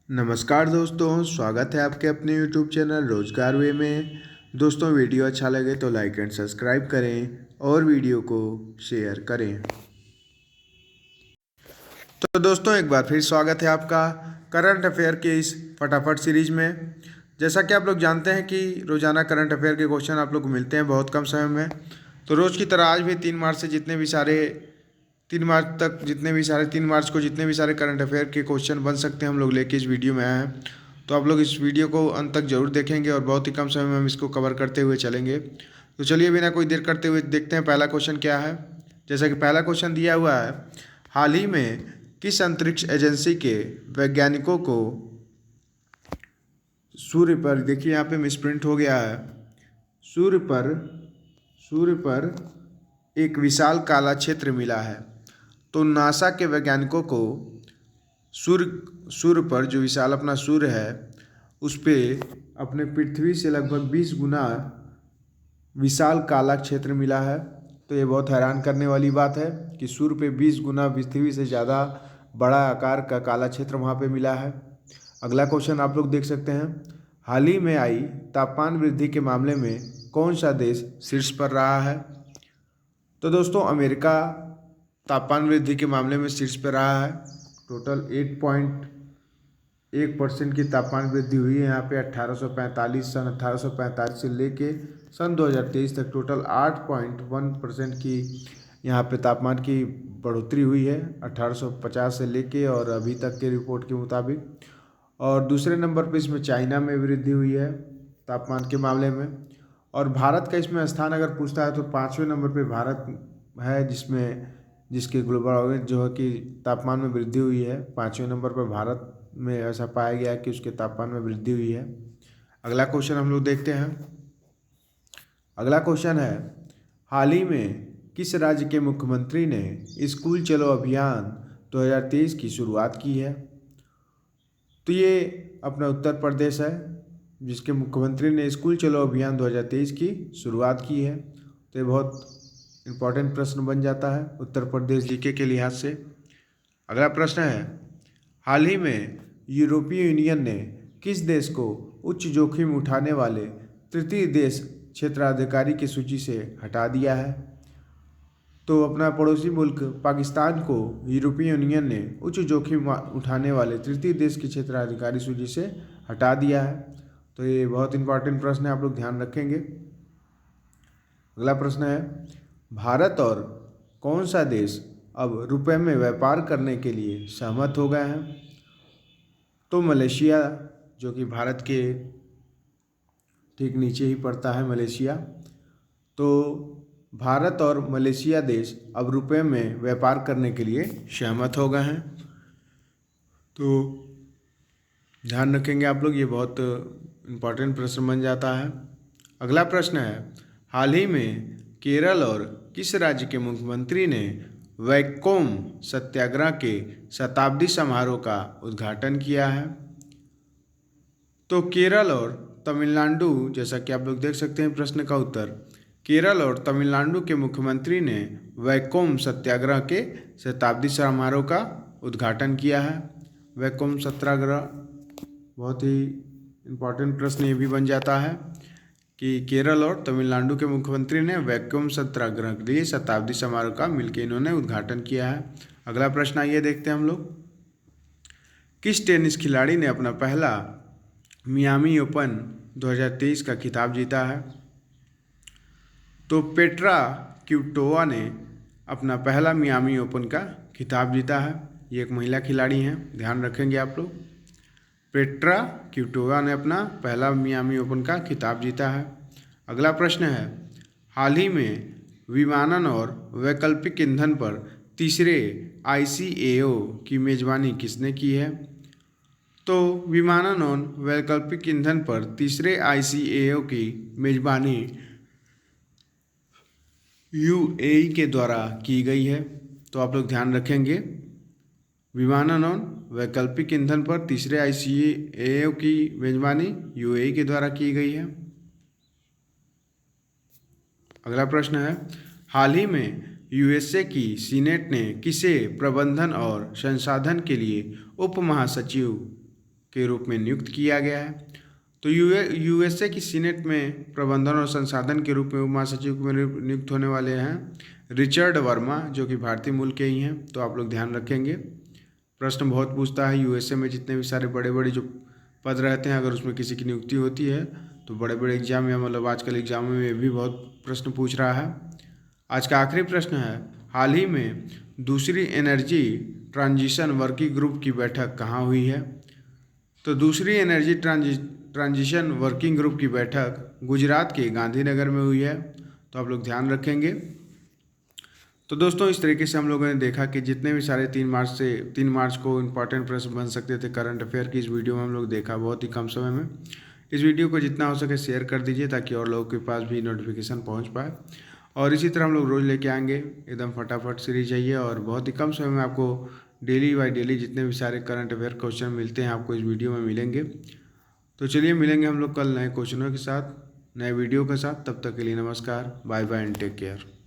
नमस्कार दोस्तों, स्वागत है आपके अपने YouTube चैनल रोजगार वे में। दोस्तों, वीडियो अच्छा लगे तो लाइक एंड सब्सक्राइब करें और वीडियो को शेयर करें। तो दोस्तों, एक बार फिर स्वागत है आपका करंट अफेयर के इस फटाफट सीरीज में। जैसा कि आप लोग जानते हैं कि रोजाना करंट अफेयर के क्वेश्चन आप लोग को मिलते हैं बहुत कम समय में। तो रोज़ की तरह आज भी 3 मार्च को जितने भी सारे करंट अफेयर के क्वेश्चन बन सकते हैं हम लोग लेके इस वीडियो में आए हैं। तो आप लोग इस वीडियो को अंत तक जरूर देखेंगे और बहुत ही कम समय में हम इसको कवर करते हुए चलेंगे। तो चलिए बिना कोई देर करते हुए देखते हैं पहला क्वेश्चन क्या है। जैसा कि पहला क्वेश्चन दिया हुआ है, हाल ही में किस अंतरिक्ष एजेंसी के वैज्ञानिकों को सूर्य पर, देखिए यहाँ पे मिसप्रिंट हो गया है, सूर्य पर एक विशाल काला क्षेत्र मिला है। तो नासा के वैज्ञानिकों को सूर्य पर जो विशाल अपना सूर्य है उस पे अपने पृथ्वी से लगभग 20 गुना विशाल काला क्षेत्र मिला है। तो ये बहुत हैरान करने वाली बात है कि सूर्य पे 20 गुना पृथ्वी से ज़्यादा बड़ा आकार का काला क्षेत्र वहाँ पे मिला है। अगला क्वेश्चन आप लोग देख सकते हैं, हाल ही में आई तापमान वृद्धि के मामले में कौन सा देश शीर्ष पर रहा है। तो दोस्तों, अमेरिका तापमान वृद्धि के मामले में शीर्ष पर रहा है। टोटल 8.1% की तापमान वृद्धि हुई है यहाँ पे 1845 से लेके सन 2023 तक टोटल 8.1% की यहाँ पे तापमान की बढ़ोतरी हुई है 1850 से लेके और अभी तक के रिपोर्ट के मुताबिक। और दूसरे नंबर पे इसमें चाइना में वृद्धि हुई है तापमान के मामले में। और भारत का इसमें स्थान अगर पूछता है तो 5वें नंबर पे भारत है, जिसके ग्लोबल जो है कि तापमान में वृद्धि हुई है। 5वें नंबर पर भारत में ऐसा पाया गया है कि उसके तापमान में वृद्धि हुई है। अगला क्वेश्चन हम लोग देखते हैं। अगला क्वेश्चन है, हाल ही में किस राज्य के मुख्यमंत्री ने स्कूल चलो अभियान 2023 की शुरुआत की है। तो ये अपना उत्तर प्रदेश है, जिसके मुख्यमंत्री ने स्कूल चलो अभियान 2023 की शुरुआत की है। तो ये बहुत इम्पॉर्टेंट प्रश्न बन जाता है उत्तर प्रदेश जीके के लिहाज से। अगला प्रश्न है, हाल ही में यूरोपीय यूनियन ने किस देश को उच्च जोखिम उठाने वाले तृतीय देश क्षेत्राधिकारी की सूची से हटा दिया है। तो अपना पड़ोसी मुल्क पाकिस्तान को यूरोपीय यूनियन ने उच्च जोखिम उठाने वाले तृतीय देश की क्षेत्राधिकारी सूची से हटा दिया है। तो ये बहुत इंपॉर्टेंट प्रश्न है, आप लोग ध्यान रखेंगे। अगला प्रश्न है, भारत और कौन सा देश अब रुपए में व्यापार करने के लिए सहमत हो गए हैं। तो मलेशिया, जो कि भारत के ठीक नीचे ही पड़ता है मलेशिया। तो भारत और मलेशिया देश अब रुपए में व्यापार करने के लिए सहमत हो गए हैं। तो ध्यान रखेंगे आप लोग, ये बहुत इम्पॉर्टेंट प्रश्न बन जाता है। अगला प्रश्न है, हाल ही में केरल और किस राज्य के मुख्यमंत्री ने वैकोम सत्याग्रह के शताब्दी समारोह का उद्घाटन किया है। तो केरल और तमिलनाडु, जैसा कि आप लोग देख सकते हैं प्रश्न का उत्तर, केरल और तमिलनाडु के मुख्यमंत्री ने वैकोम सत्याग्रह के शताब्दी समारोह का उद्घाटन किया है। वैकोम सत्याग्रह बहुत ही इम्पॉर्टेंट प्रश्न ये भी बन जाता है कि केरल और तमिलनाडु के मुख्यमंत्री ने वैकोम सत्याग्रह के लिए शताब्दी समारोह का मिलकर इन्होंने उद्घाटन किया है। अगला प्रश्न आइए देखते हैं हम लोग, किस टेनिस खिलाड़ी ने अपना पहला मियामी ओपन 2023 का खिताब जीता है। तो पेट्रा क्विटोवा ने अपना पहला मियामी ओपन का खिताब जीता है। ये एक महिला खिलाड़ी हैं, ध्यान रखेंगे आप लोग। पेट्रा क्विटोवा ने अपना पहला मियामी ओपन का खिताब जीता है। अगला प्रश्न है, हाल ही में विमानन और वैकल्पिक ईंधन पर तीसरे ICAO की मेजबानी किसने की है। तो विमानन और वैकल्पिक ईंधन पर तीसरे ICAO की मेजबानी UAE के द्वारा की गई है। तो आप लोग ध्यान रखेंगे, विमानन और वैकल्पिक ईंधन पर तीसरे ICAO की मेजबानी UAE के द्वारा की गई है। अगला प्रश्न है, हाल ही में USA की सीनेट ने किसे प्रबंधन और संसाधन के लिए उप महासचिव के रूप में नियुक्त किया गया है। तो यूएसए की सीनेट में प्रबंधन और संसाधन के रूप में उप महासचिव में नियुक्त होने वाले हैं रिचर्ड वर्मा, जो कि भारतीय मूल के ही हैं। तो आप लोग ध्यान रखेंगे, प्रश्न बहुत पूछता है। यूएसए में जितने भी सारे बड़े बड़े जो पद रहते हैं, अगर उसमें किसी की नियुक्ति होती है तो बड़े बड़े एग्जाम या मतलब आजकल एग्जामों में भी बहुत प्रश्न पूछ रहा है। आज का आखिरी प्रश्न है, हाल ही में दूसरी एनर्जी ट्रांजिशन वर्किंग ग्रुप की बैठक कहाँ हुई है? तो दूसरी एनर्जी ट्रांजिशन वर्किंग ग्रुप की बैठक गुजरात के गांधीनगर में हुई है। तो आप लोग ध्यान रखेंगे। तो दोस्तों, इस तरीके से हम लोगों ने देखा कि जितने भी सारे 3 मार्च को इम्पॉर्टेंट प्रश्न बन सकते थे करंट अफेयर की, इस वीडियो में हम लोग देखा बहुत ही कम समय में। इस वीडियो को जितना हो सके शेयर कर दीजिए ताकि और लोगों के पास भी नोटिफिकेशन पहुंच पाए। और इसी तरह हम लोग रोज़ लेके आएंगे, एकदम फटाफट सीरीज चाहिए और बहुत ही कम समय में आपको डेली बाय डेली जितने भी सारे करंट अफेयर क्वेश्चन मिलते हैं आपको इस वीडियो में मिलेंगे। तो चलिए मिलेंगे हम लोग कल नए क्वेश्चनों के साथ, नए वीडियो के साथ। तब तक के लिए नमस्कार, bye bye and take care.